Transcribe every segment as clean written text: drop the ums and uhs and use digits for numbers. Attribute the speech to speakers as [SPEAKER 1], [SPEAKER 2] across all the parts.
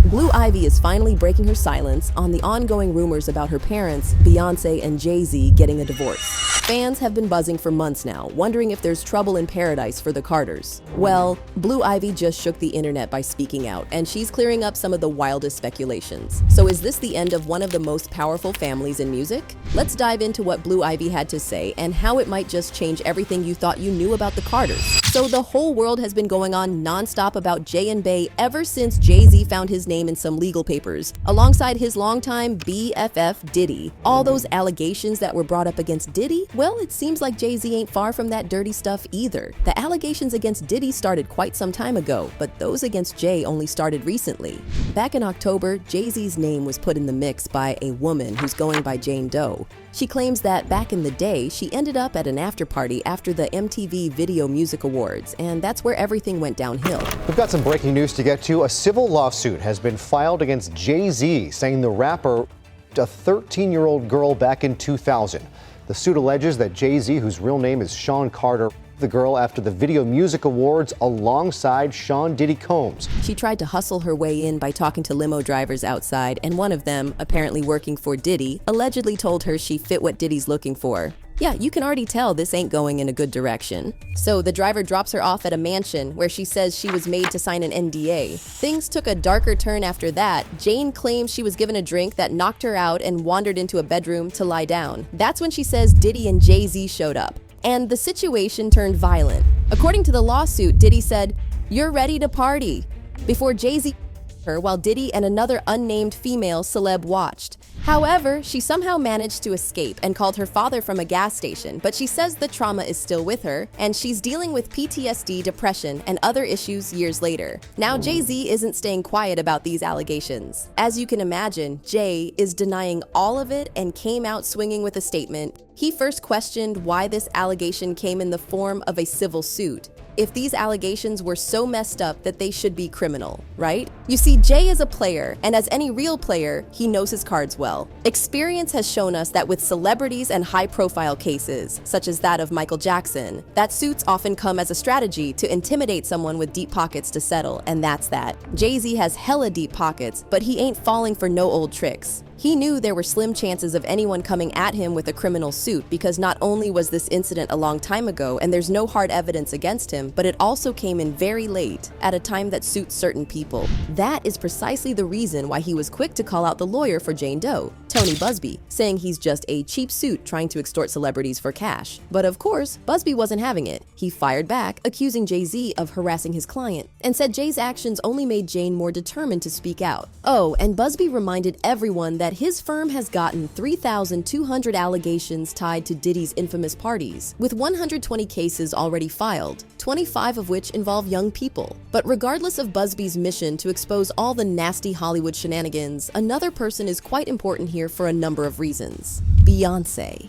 [SPEAKER 1] Blue Ivy is finally breaking her silence on the ongoing rumors about her parents, Beyonce and Jay-Z, getting a divorce. Fans have been buzzing for months now, wondering if there's trouble in paradise for the Carters. Well, Blue Ivy just shook the internet by speaking out, and she's clearing up some of the wildest speculations. So is this the end of one of the most powerful families in music? Let's dive into what Blue Ivy had to say and how it might just change everything you thought you knew about the Carters. So the whole world has been going on non-stop about Jay and Bey ever since Jay-Z found his name in some legal papers, alongside his longtime BFF Diddy. All those allegations that were brought up against Diddy, well, it seems like Jay-Z ain't far from that dirty stuff either. The allegations against Diddy started quite some time ago, but those against Jay only started recently. Back in October, Jay-Z's name was put in the mix by a woman who's going by Jane Doe. She claims that back in the day, she ended up at an after-party after the MTV Video Music Awards, and that's where everything went downhill.
[SPEAKER 2] We've got some breaking news to get to. A civil lawsuit has been filed against Jay-Z, saying the rapper raped a 13-year-old girl back in 2000. The suit alleges that Jay-Z, whose real name is Sean Carter, the girl after the Video Music Awards alongside Sean Diddy Combs.
[SPEAKER 1] She tried to hustle her way in by talking to limo drivers outside, and one of them, apparently working for Diddy, allegedly told her she fit what Diddy's looking for. Yeah, you can already tell this ain't going in a good direction. So the driver drops her off at a mansion where she says she was made to sign an NDA. Things took a darker turn after that. Jane claims she was given a drink that knocked her out and wandered into a bedroom to lie down. That's when she says Diddy and Jay-Z showed up, and the situation turned violent. According to the lawsuit, Diddy said, "You're ready to party," before Jay-Z her while Diddy and another unnamed female celeb watched. However, she somehow managed to escape and called her father from a gas station, but she says the trauma is still with her, and she's dealing with PTSD, depression, and other issues years later. Now, Jay-Z isn't staying quiet about these allegations. As you can imagine, Jay is denying all of it and came out swinging with a statement. He first questioned why this allegation came in the form of a civil suit. If these allegations were so messed up that they should be criminal, right? You see, Jay is a player, and as any real player, he knows his cards well. Experience has shown us that with celebrities and high-profile cases, such as that of Michael Jackson, that suits often come as a strategy to intimidate someone with deep pockets to settle, and that's that. Jay-Z has hella deep pockets, but he ain't falling for no old tricks. He knew there were slim chances of anyone coming at him with a criminal suit because not only was this incident a long time ago and there's no hard evidence against him, but it also came in very late, at a time that suits certain people. That is precisely the reason why he was quick to call out the lawyer for Jane Doe, Tony Busby, saying he's just a cheap suit trying to extort celebrities for cash. But of course, Busby wasn't having it. He fired back, accusing Jay-Z of harassing his client, and said Jay's actions only made Jane more determined to speak out. Oh, and Busby reminded everyone that his firm has gotten 3,200 allegations tied to Diddy's infamous parties, with 120 cases already filed, 25 of which involve young people. But regardless of Busby's mission to expose all the nasty Hollywood shenanigans, another person is quite important here for a number of reasons: Beyonce.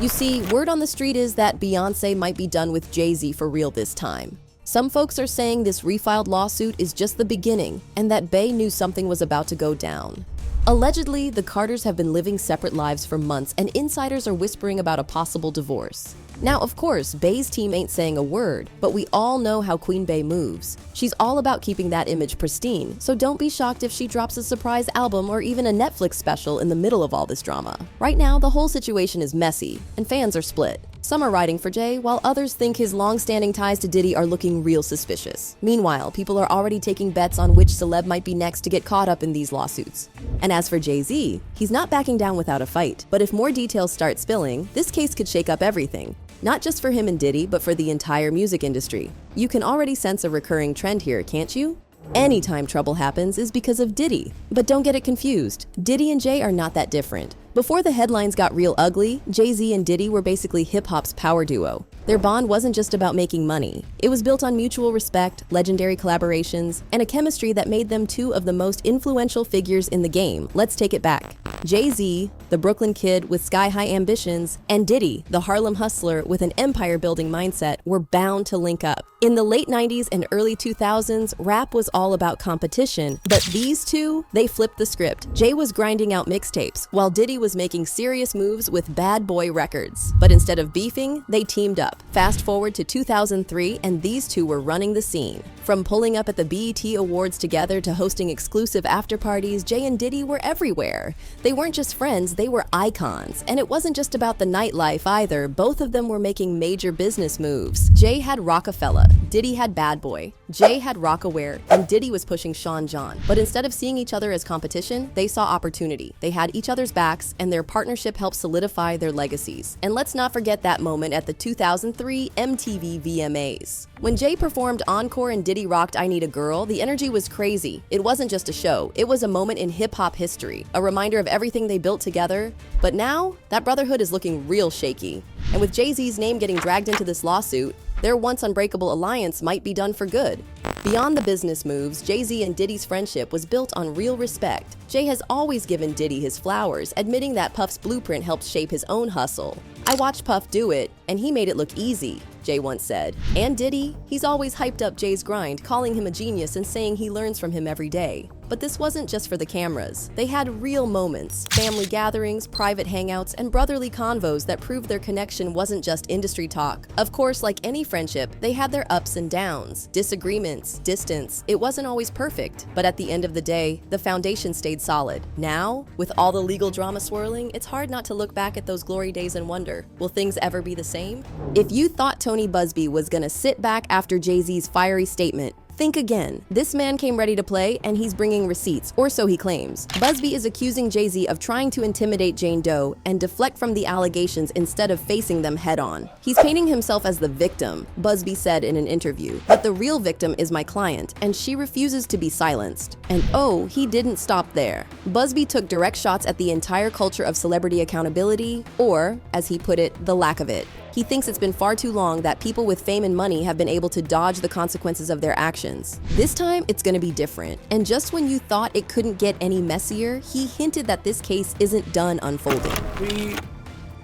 [SPEAKER 1] You see, word on the street is that Beyonce might be done with Jay-Z for real this time. Some folks are saying this refiled lawsuit is just the beginning, and that Bey knew something was about to go down. Allegedly, the Carters have been living separate lives for months, and insiders are whispering about a possible divorce. Now, of course, Bey's team ain't saying a word, but we all know how Queen Bey moves. She's all about keeping that image pristine, so don't be shocked if she drops a surprise album or even a Netflix special in the middle of all this drama. Right now, the whole situation is messy, and fans are split. Some are riding for Jay, while others think his long-standing ties to Diddy are looking real suspicious. Meanwhile, people are already taking bets on which celeb might be next to get caught up in these lawsuits. And as for Jay-Z, he's not backing down without a fight. But if more details start spilling, this case could shake up everything. Not just for him and Diddy, but for the entire music industry. You can already sense a recurring trend here, can't you? Anytime trouble happens is because of Diddy. But don't get it confused. Diddy and Jay are not that different. Before the headlines got real ugly, Jay-Z and Diddy were basically hip-hop's power duo. Their bond wasn't just about making money. It was built on mutual respect, legendary collaborations, and a chemistry that made them two of the most influential figures in the game. Let's take it back. Jay-Z, the Brooklyn kid with sky-high ambitions, and Diddy, the Harlem hustler with an empire-building mindset, were bound to link up. In the late 90s and early 2000s, rap was all about competition, but these two, they flipped the script. Jay was grinding out mixtapes, while Diddy was making serious moves with Bad Boy Records. But instead of beefing, they teamed up. gap. Fast forward to 2003, and these two were running the scene. From pulling up at the BET Awards together to hosting exclusive after-parties, Jay and Diddy were everywhere. They weren't just friends, they were icons. And it wasn't just about the nightlife either. Both of them were making major business moves. Jay had Rockefeller, Diddy had Bad Boy. Jay had Rockaware, and Diddy was pushing Sean John. But instead of seeing each other as competition, they saw opportunity. They had each other's backs, and their partnership helped solidify their legacies. And let's not forget that moment at the 2003 MTV VMAs. When Jay performed Encore and Diddy rocked I Need a Girl, the energy was crazy. It wasn't just a show, it was a moment in hip-hop history, a reminder of everything they built together. But now, that brotherhood is looking real shaky. And with Jay-Z's name getting dragged into this lawsuit, their once unbreakable alliance might be done for good. Beyond the business moves, Jay-Z and Diddy's friendship was built on real respect. Jay has always given Diddy his flowers, admitting that Puff's blueprint helped shape his own hustle. "I watched Puff do it, and he made it look easy," Jay once said. And Diddy, he's always hyped up Jay's grind, calling him a genius and saying he learns from him every day. But this wasn't just for the cameras. They had real moments, family gatherings, private hangouts, and brotherly convos that proved their connection wasn't just industry talk. Of course, like any friendship, they had their ups and downs, disagreements, distance. It wasn't always perfect, but at the end of the day, the foundation stayed solid. Now, with all the legal drama swirling, it's hard not to look back at those glory days and wonder, will things ever be the same? If you thought Tony Busby was gonna sit back after Jay-Z's fiery statement, think again. This man came ready to play, and he's bringing receipts, or so he claims. Busby is accusing Jay-Z of trying to intimidate Jane Doe and deflect from the allegations instead of facing them head-on. He's painting himself as the victim, Busby said in an interview. But the real victim is my client, and she refuses to be silenced. And oh, he didn't stop there. Busby took direct shots at the entire culture of celebrity accountability, or, as he put it, the lack of it. He thinks it's been far too long that people with fame and money have been able to dodge the consequences of their actions. This time, it's gonna be different. And just when you thought it couldn't get any messier, he hinted that this case isn't done unfolding.
[SPEAKER 3] We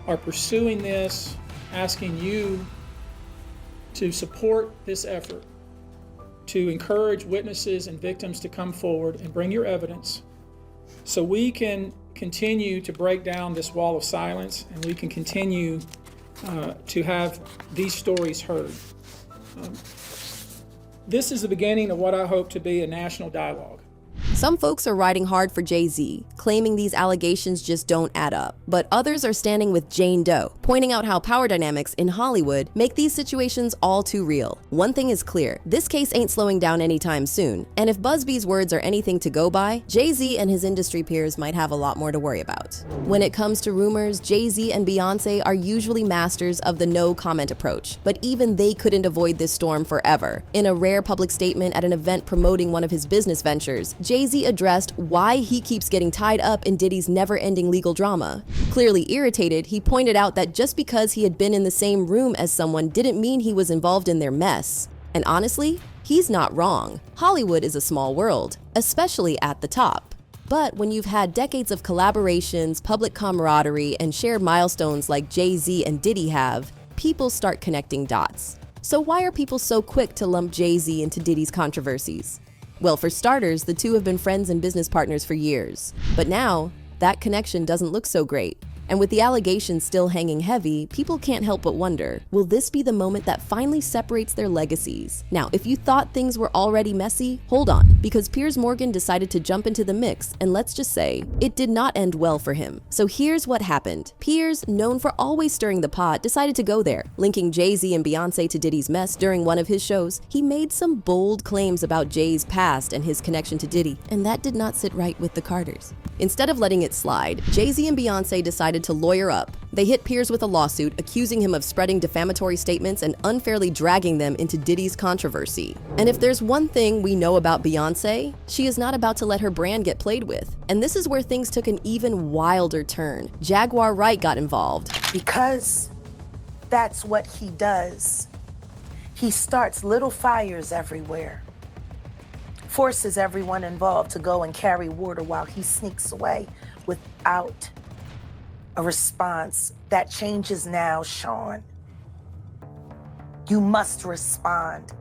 [SPEAKER 3] are pursuing this, asking you to support this effort, to encourage witnesses and victims to come forward and bring your evidence so we can continue to break down this wall of silence and we can continue to have these stories heard. This is the beginning of what I hope to be a national dialogue.
[SPEAKER 1] Some folks are riding hard for Jay-Z, claiming these allegations just don't add up. But others are standing with Jane Doe, pointing out how power dynamics in Hollywood make these situations all too real. One thing is clear, this case ain't slowing down anytime soon. And if Busby's words are anything to go by, Jay-Z and his industry peers might have a lot more to worry about. When it comes to rumors, Jay-Z and Beyonce are usually masters of the no comment approach. But even they couldn't avoid this storm forever. In a rare public statement at an event promoting one of his business ventures, Jay-Z addressed why he keeps getting tied up in Diddy's never-ending legal drama. Clearly irritated, he pointed out that just because he had been in the same room as someone didn't mean he was involved in their mess. And honestly, he's not wrong. Hollywood is a small world, especially at the top. But when you've had decades of collaborations, public camaraderie, and shared milestones like Jay-Z and Diddy have, people start connecting dots. So why are people so quick to lump Jay-Z into Diddy's controversies? Well, for starters, the two have been friends and business partners for years. But now, that connection doesn't look so great. And with the allegations still hanging heavy, people can't help but wonder, will this be the moment that finally separates their legacies? Now, if you thought things were already messy, hold on, because Piers Morgan decided to jump into the mix, and let's just say, it did not end well for him. So here's what happened. Piers, known for always stirring the pot, decided to go there, linking Jay-Z and Beyonce to Diddy's mess during one of his shows. He made some bold claims about Jay's past and his connection to Diddy, and that did not sit right with the Carters. Instead of letting it slide, Jay-Z and Beyonce decided to lawyer up. They hit Piers with a lawsuit, accusing him of spreading defamatory statements and unfairly dragging them into Diddy's controversy. And if there's one thing we know about Beyonce, she is not about to let her brand get played with. And this is where things took an even wilder turn. Jaguar Wright got involved.
[SPEAKER 4] Because that's what he does. He starts little fires everywhere, forces everyone involved to go and carry water while he sneaks away without a response. That changes now, Sean. You must respond.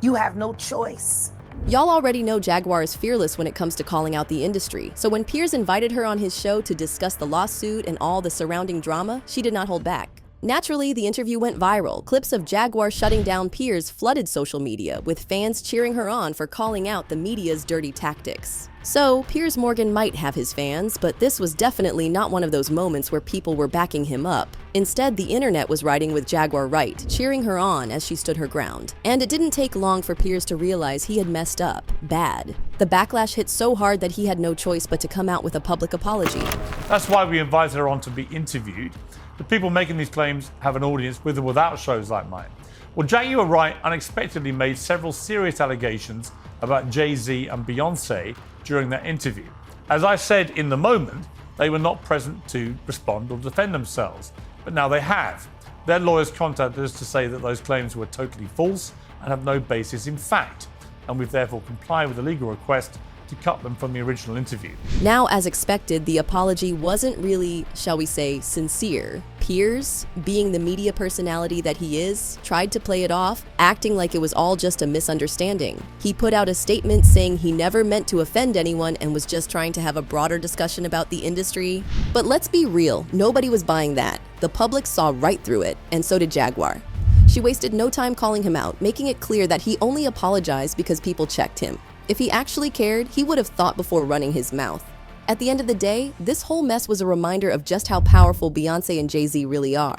[SPEAKER 4] You have no choice.
[SPEAKER 1] Y'all already know Jaguar is fearless when it comes to calling out the industry. So when Piers invited her on his show to discuss the lawsuit and all the surrounding drama, she did not hold back. Naturally, the interview went viral. Clips of Jaguar shutting down Piers flooded social media, with fans cheering her on for calling out the media's dirty tactics. So, Piers Morgan might have his fans, but this was definitely not one of those moments where people were backing him up. Instead, the internet was riding with Jaguar right, cheering her on as she stood her ground. And it didn't take long for Piers to realize he had messed up, bad. The backlash hit so hard that he had no choice but to come out with a public apology.
[SPEAKER 5] That's why we invited her on to be interviewed. The people making these claims have an audience with or without shows like mine. Well, Jay, you were right, unexpectedly made several serious allegations about Jay-Z and Beyonce during that interview. As I said in the moment, they were not present to respond or defend themselves, but now they have. Their lawyers contacted us to say that those claims were totally false and have no basis in fact, and we've therefore complied with the legal request to cut them from the original interview.
[SPEAKER 1] Now, as expected, the apology wasn't really, shall we say, sincere. Piers, being the media personality that he is, tried to play it off, acting like it was all just a misunderstanding. He put out a statement saying he never meant to offend anyone and was just trying to have a broader discussion about the industry. But let's be real, nobody was buying that. The public saw right through it, and so did Jaguar. She wasted no time calling him out, making it clear that he only apologized because people checked him. If he actually cared, he would have thought before running his mouth. At the end of the day, this whole mess was a reminder of just how powerful Beyonce and Jay-Z really are.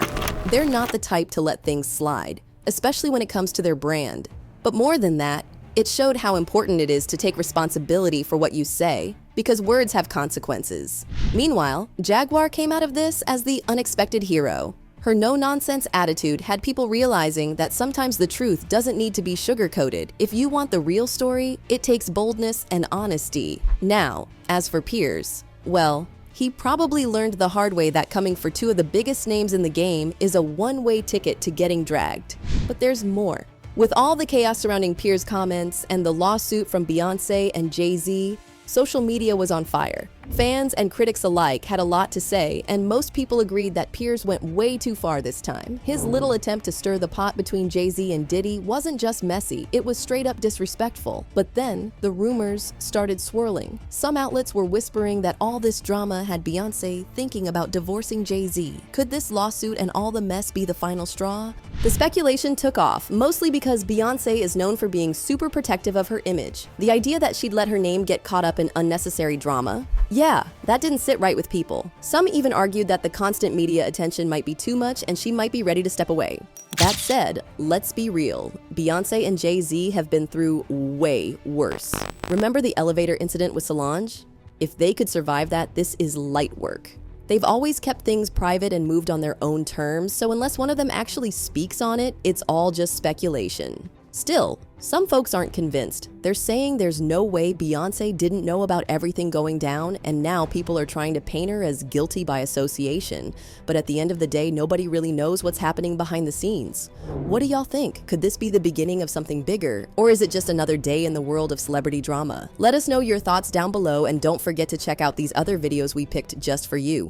[SPEAKER 1] They're not the type to let things slide, especially when it comes to their brand. But more than that, it showed how important it is to take responsibility for what you say, because words have consequences. Meanwhile, Jaguar came out of this as the unexpected hero. Her no-nonsense attitude had people realizing that sometimes the truth doesn't need to be sugar-coated. If you want the real story, it takes boldness and honesty. Now, as for Piers, well, he probably learned the hard way that coming for two of the biggest names in the game is a one-way ticket to getting dragged. But there's more. With all the chaos surrounding Piers' comments and the lawsuit from Beyonce and Jay-Z, social media was on fire. Fans and critics alike had a lot to say, and most people agreed that Piers went way too far this time. His little attempt to stir the pot between Jay-Z and Diddy wasn't just messy, it was straight up disrespectful. But then, the rumors started swirling. Some outlets were whispering that all this drama had Beyonce thinking about divorcing Jay-Z. Could this lawsuit and all the mess be the final straw? The speculation took off, mostly because Beyonce is known for being super protective of her image. The idea that she'd let her name get caught up in unnecessary drama? Yeah, that didn't sit right with people. Some even argued that the constant media attention might be too much and she might be ready to step away. That said, let's be real. Beyonce and Jay-Z have been through way worse. Remember the elevator incident with Solange? If they could survive that, this is light work. They've always kept things private and moved on their own terms, so unless one of them actually speaks on it, it's all just speculation. Still, some folks aren't convinced. They're saying there's no way Beyonce didn't know about everything going down, and now people are trying to paint her as guilty by association. But at the end of the day, nobody really knows what's happening behind the scenes. What do y'all think? Could this be the beginning of something bigger? Or is it just another day in the world of celebrity drama? Let us know your thoughts down below, and don't forget to check out these other videos we picked just for you.